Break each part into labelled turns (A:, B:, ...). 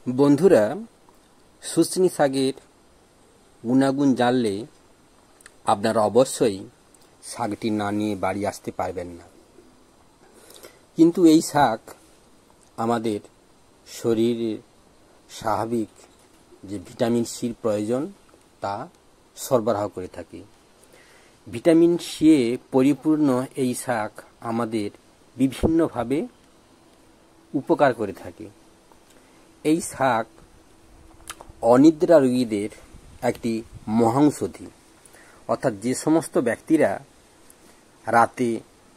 A: বন্ধুরা, শুষ্নী শাকের গুণাগুণ জানলে আপনারা অবশ্যই শাকটি না নিয়ে বাড়ি আসতে পারবেন না। কিন্তু এই শাক আমাদের শরীরের স্বাভাবিক যে ভিটামিন সির প্রয়োজন তা সরবরাহ করে থাকে। ভিটামিন সি এ পরিপূর্ণ এই শাক আমাদের বিভিন্নভাবে উপকার করে থাকে। এই শাক অনিদ্রা রোগীদের একটি মহাঔষধি, অর্থাৎ যে সমস্ত ব্যক্তিরা রাতে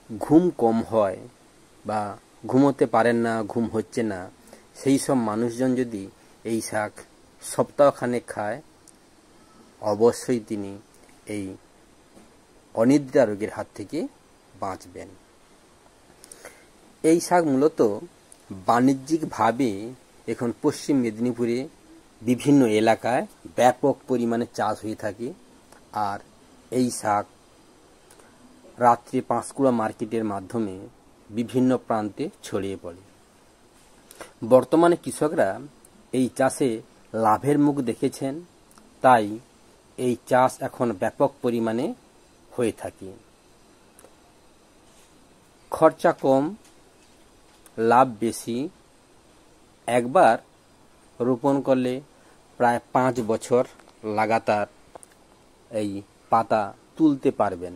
A: ঘুম কম হয় বা ঘুমোতে পারেন না, ঘুম হচ্ছে না, সেই সব মানুষজন যদি এই শাক সপ্তাহখানেক খায়, অবশ্যই তিনি এই অনিদ্রা রোগের হাত থেকে বাঁচবেন। এই শাক মূলত বাণিজ্যিকভাবে এখন পশ্চিম মেদিনীপুরে বিভিন্ন এলাকায় ব্যাপক পরিমাণে চাষ হয়ে থাকে। আর এই শাক রাত্রে পাঁশকুড়া মার্কেটের মাধ্যমে বিভিন্ন প্রান্তে ছড়িয়ে পড়ে। বর্তমানে কৃষকরা এই চাষে লাভের মুখ দেখেছেন, তাই এই চাষ এখন ব্যাপক পরিমাণে হয়ে থাকে। খরচা কম, লাভ বেশি। একবার রোপণ করলে প্রায় 5 বছর লাগাতার এই পাতা তুলতে পারবেন।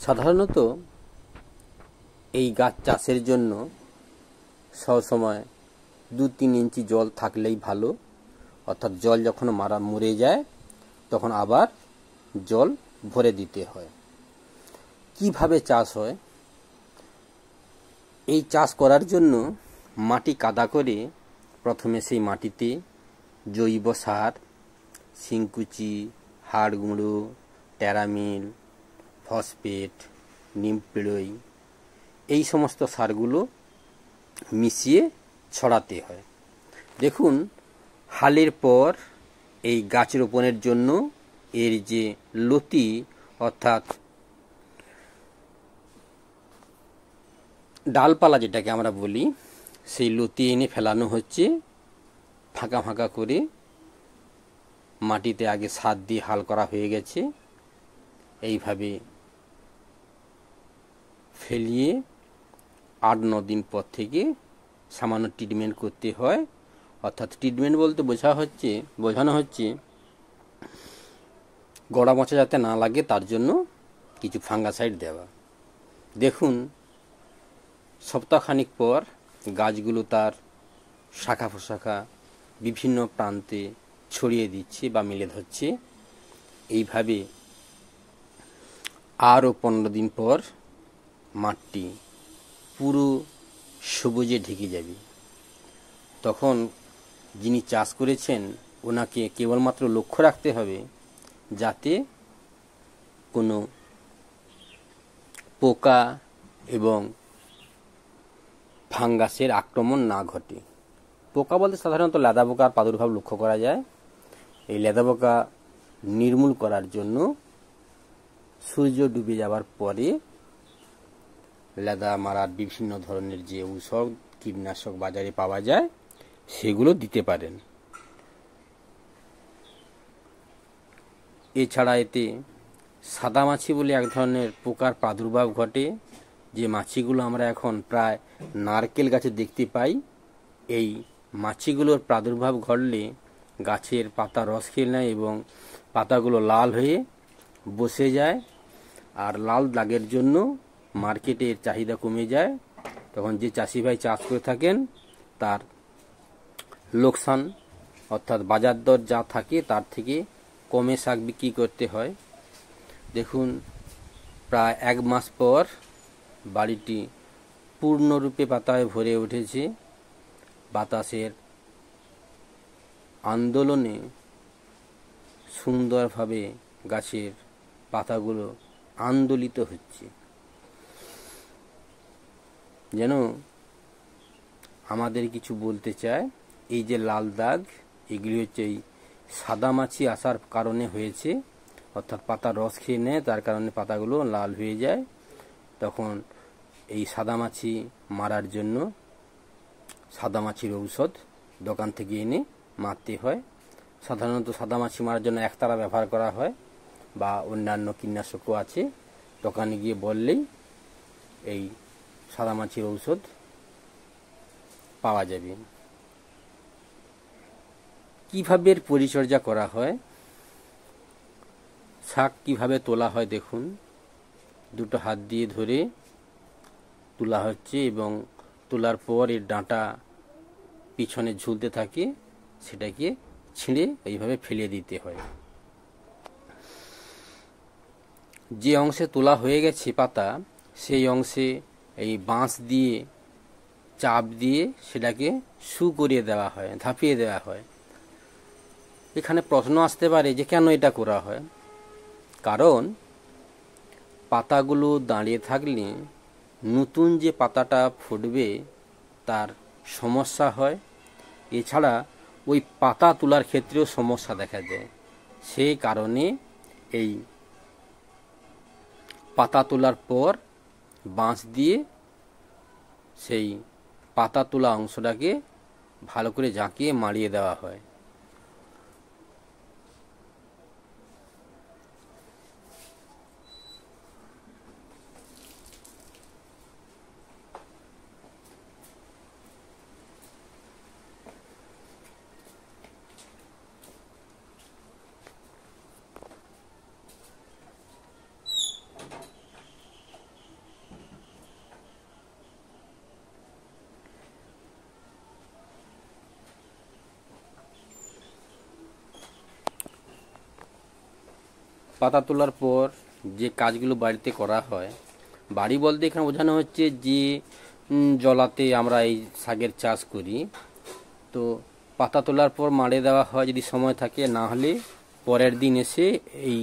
A: সাধারণত এই গাছ চাষের জন্য সবসময় 2-3 ইঞ্চি জল থাকলেই ভালো, অর্থাৎ জল যখন মরে যায় তখন আবার জল ভরে দিতে হয়। কিভাবে চাষ হয়? এই চাষ করার জন্য মাটি কাদা করে প্রথমে সেই মাটিতে জৈব সার, শিংকুচি, হাড় গুঁড়ো, টেরামিল, ফসফেট, নিমপিড়ই, এই সমস্ত সারগুলো মিশিয়ে ছড়াতে হয়। দেখুন, হালের পর এই গাছ রোপণের জন্য এর যে লতি অর্থাৎ ডালপালা যেটাকে আমরা বলি, সেই লতি এনে ফেলানো হচ্ছে। ফাঁকা ফাঁকা করে মাটিতে আগে সার দিয়ে হাল করা হয়ে গেছে। এইভাবে ফেলিয়ে 8-9 দিন পর থেকে সামান্য ট্রিটমেন্ট করতে হয়। অর্থাৎ ট্রিটমেন্ট বলতে বোঝানো হচ্ছে গোড়া মোচা যাতে না লাগে তার জন্য কিছু ফাঙ্গাসাইড দেওয়া। দেখুন, সপ্তাহখানিক পর গাছগুলো তার শাখা প্রশাখা বিভিন্ন প্রান্তে ছড়িয়ে দিচ্ছে বা মেলে ধরছে। এইভাবে আরও 15 দিন পর মাঠটি পুরো সবুজে ঢেকে যাবে। তখন যিনি চাষ করেছেন ওনাকে কেবলমাত্র লক্ষ্য রাখতে হবে যাতে কোনো পোকা এবং ফাঙ্গাসের আক্রমণ না ঘটে। পোকা বলতে সাধারণত লেদা পোকার প্রাদুর্ভাব লক্ষ্য করা যায়। এই লেদা পোকা নির্মূল করার জন্য সূর্য ডুবে যাওয়ার পরে লেদা মারার বিভিন্ন ধরনের যে ঔষধ, কীটনাশক বাজারে পাওয়া যায় সেগুলো দিতে পারেন। এছাড়া এতে সাদা মাছি বলে এক ধরনের পোকার প্রাদুর্ভাব ঘটে, যে মাছিগুলো আমরা এখন প্রায় নারকেল গাছে দেখতে পাই। এই মাছিগুলোর প্রাদুর্ভাব ঘটলে গাছের পাতা রস খেয়ে নেয় এবং পাতাগুলো লাল হয়ে বসে যায়। আর লাল দাগের জন্য মার্কেটের চাহিদা কমে যায়। তখন যে চাষি ভাই চাষ করে থাকেন তার লোকসান, অর্থাৎ বাজার দর যা থাকে তার থেকে কমে শাক বিক্রি করতে হয়। দেখুন, প্রায় 1 মাস পর বাড়িটি পূর্ণরূপে পাতায় ভরে উঠেছে। বাতাসের আন্দোলনে সুন্দরভাবে গাছের পাতাগুলো আন্দোলিত হচ্ছে, যেন আমাদের কিছু বলতে চায়। এই যে লাল দাগ, এগুলি হচ্ছে এই সাদা মাছি আসার কারণে হয়েছে। অর্থাৎ পাতা রস খেয়ে নেয়, তার কারণে পাতাগুলো লাল হয়ে যায়। তখন এই সাদা মাছি মারার জন্য সাদা মাছির ঔষধ দোকান থেকে এনে মারতে হয়। সাধারণত সাদা মাছি মারার জন্য একতারা ব্যবহার করা হয় বা অন্যান্য কীটনাশকও আছে। দোকানে গিয়ে বললেই এই সাদা মাছির ঔষধ পাওয়া যাবে। কিভাবে এর পরিচর্যা করা হয়, শাক কিভাবে তোলা হয় দেখুন। দুটো হাত দিয়ে ধরে তোলা হচ্ছে এবং তোলার পর এর ডাঁটা পিছনে ঝুলতে থাকে, সেটাকে ছিঁড়ে এইভাবে ফেলে দিতে হয়। যে অংশে তোলা হয়ে গেছে পাতা, সেই অংশে এই বাঁশ দিয়ে চাপ দিয়ে সেটাকে সু করিয়ে দেওয়া হয়, ধাপিয়ে দেওয়া হয়। এখানে প্রশ্ন আসতে পারে যে কেন এটা করা হয়। কারণ পাতাগুলো দাঁড়িয়ে থাকলে নতুন যে পাতাটা ফুটবে তার সমস্যা হয়। এছাড়া ওই পাতা তোলার ক্ষেত্রেও সমস্যা দেখা দেয়। সেই কারণে এই পাতা তোলার পর বাঁশ দিয়ে সেই পাতা তোলা অংশটাকে ভালো করে জাঁকিয়ে মাড়িয়ে দেওয়া হয়। পাতা তোলার পর যে কাজগুলো বাড়িতে করা হয়, বাড়ি বলতে এখানে বোঝানো হচ্ছে যে জলাতে আমরা এই শাকের চাষ করি, তো পাতা তোলার পর মাড়ে দেওয়া হয় যদি সময় থাকে, না হলে পরের দিন এসে এই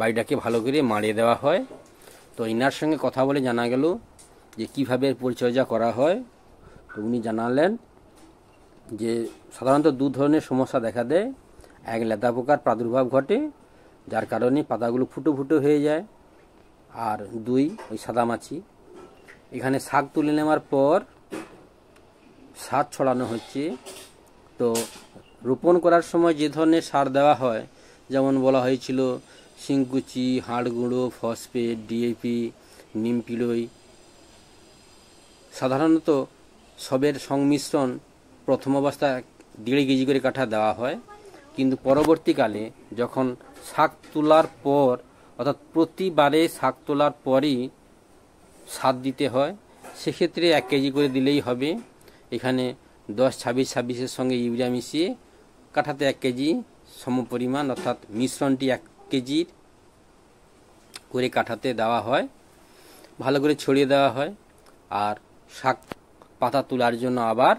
A: বাড়িটাকে ভালো করে মাড়িয়ে দেওয়া হয়। তো ইনার সঙ্গে কথা বলে জানা গেল যে কীভাবে পরিচর্যা করা হয়। তো উনি জানালেন যে সাধারণত দু ধরনের সমস্যা দেখা দেয়। এক, লেদা পোকার প্রাদুর্ভাব ঘটে, যার কারণে পাতাগুলো ফুটো ফুটো হয়ে যায়। আর দুই, ওই সাদা মাছি। এখানে শাক তুলে নেওয়ার পর সার ছড়ানো হচ্ছে। তো রোপণ করার সময় যে ধরনের সার দেওয়া হয়, যেমন বলা হয়েছিল শিংকুচি, হাড় গুঁড়ো, ফসফেট, ডিএপি, নিম পিলই, সাধারণত সবের সংমিশ্রণ প্রথম অবস্থায় 1.5 কেজি করে কাঠা দেওয়া হয়। কিন্তু পরবর্তীকালে যখন শাক তোলার পর, অর্থাৎ প্রতিবারে শাক তোলার পরই সার দিতে হয়, সেক্ষেত্রে 1 কেজি করে দিলেই হবে। এখানে 10-26-26-এর সঙ্গে ইউরিয়া মিশিয়ে কাঠাতে 1 কেজি সমপরিমাণ, অর্থাৎ মিশ্রণটি 1 কেজির করে কাঠাতে দেওয়া হয়, ভালো করে ছড়িয়ে দেওয়া হয়। আর শাক পাতা তোলার জন্য আবার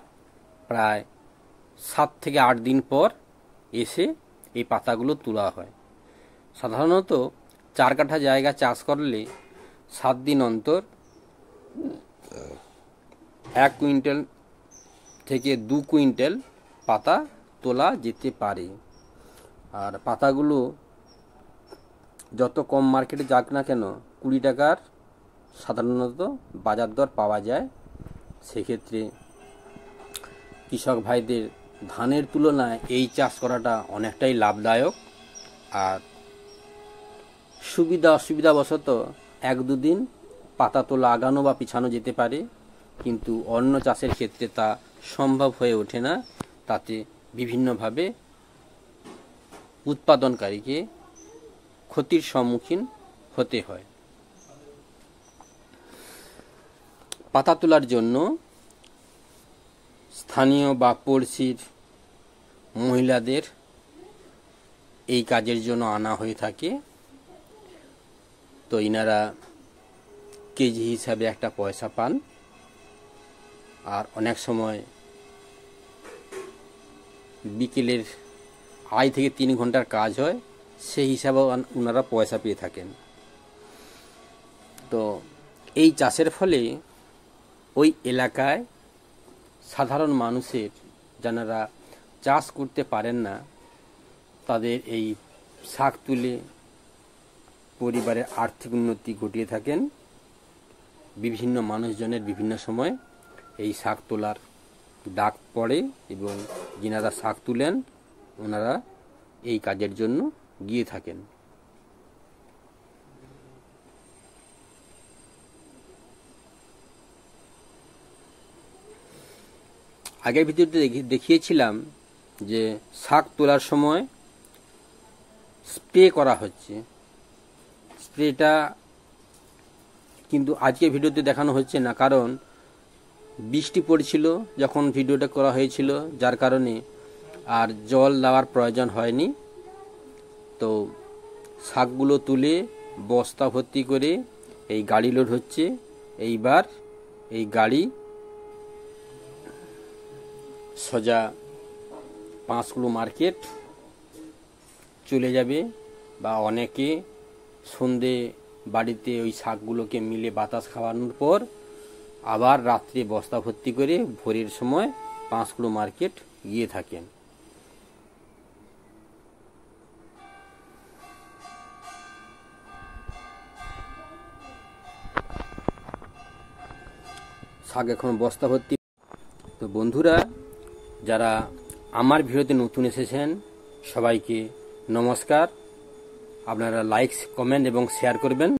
A: প্রায় 7 থেকে 8 দিন পর এসে এই পাতাগুলো তোলা হয়। সাধারণত 4 কাঠা জায়গা চাষ করলে 7 দিন অন্তর 1 কুইন্টাল থেকে 2 কুইন্টাল পাতা তোলা যেতে পারে। আর পাতাগুলো যত কম মার্কেটে যাক না কেন, 20 টাকার সাধারণত বাজার দর পাওয়া যায়। সেক্ষেত্রে কৃষক ভাইদের ধানের তুলনায় এই চাষ করাটা অনেকটাই লাভদায়ক। আর সুবিধা অসুবিধাবশত 1-2 দিন পাতা তোলা আগানো বা পিছানো যেতে পারে, কিন্তু অন্য চাষের ক্ষেত্রে তা সম্ভব হয়ে ওঠে না। তাতে বিভিন্নভাবে উৎপাদনকারীকে ক্ষতির সম্মুখীন হতে হয়। পাতা তোলার জন্য স্থানীয় বা পড়শির মহিলাদের এই কাজের জন্য আনা হয়ে থাকে। তো ইনারা কেজি হিসাবে একটা পয়সা পান। আর অনেক সময় বিকেলের 2.5 থেকে 3 ঘন্টার কাজ হয়, সেই হিসাবে ওনারা পয়সা পেয়ে থাকেন। তো এই চাষের ফলে ওই এলাকায় সাধারণ মানুষের, যারা চাষ করতে পারেন না, তাদের এই শাক তুলে পরিবারের আর্থিক উন্নতি ঘটিয়ে থাকেন। বিভিন্ন মানুষজনের বিভিন্ন সময় এই শাক তোলার ডাক পড়ে এবং যিনারা শাক তুলেন ওনারা এই কাজের জন্য গিয়ে থাকেন। আগের ভিডিওতে দেখিয়েছিলাম যে শাক তোলার সময় স্প্রে করা হচ্ছে। স্প্রেটা কিন্তু আজকে ভিডিওতে দেখানো হচ্ছে না, কারণ বৃষ্টি পড়ছিল যখন ভিডিওটা করা হয়েছিল, যার কারণে আর জল দেওয়ার প্রয়োজন হয়নি। তো শাকগুলো তুলে বস্তা ভর্তি করে এই গাড়ি লোড হচ্ছে। এইবার এই গাড়ি সোজা পাঁশকুড়ো মার্কেট চলে যাবে, বা অনেকে সন্ধে বাড়িতে ওই শাকগুলোকে মিলে বাতাস খাওয়ানোর পর আবার রাত্রে বস্তা ভর্তি করে ভোরের সময় পাঁশকুড়ো মার্কেট গিয়ে থাকেন। শাক এখন বস্তা ভর্তি। তো বন্ধুরা, যারা আমার ভিডিওতে নতুন এসেছেন সবাইকে নমস্কার। আপনারা লাইক, কমেন্ট এবং শেয়ার করবেন।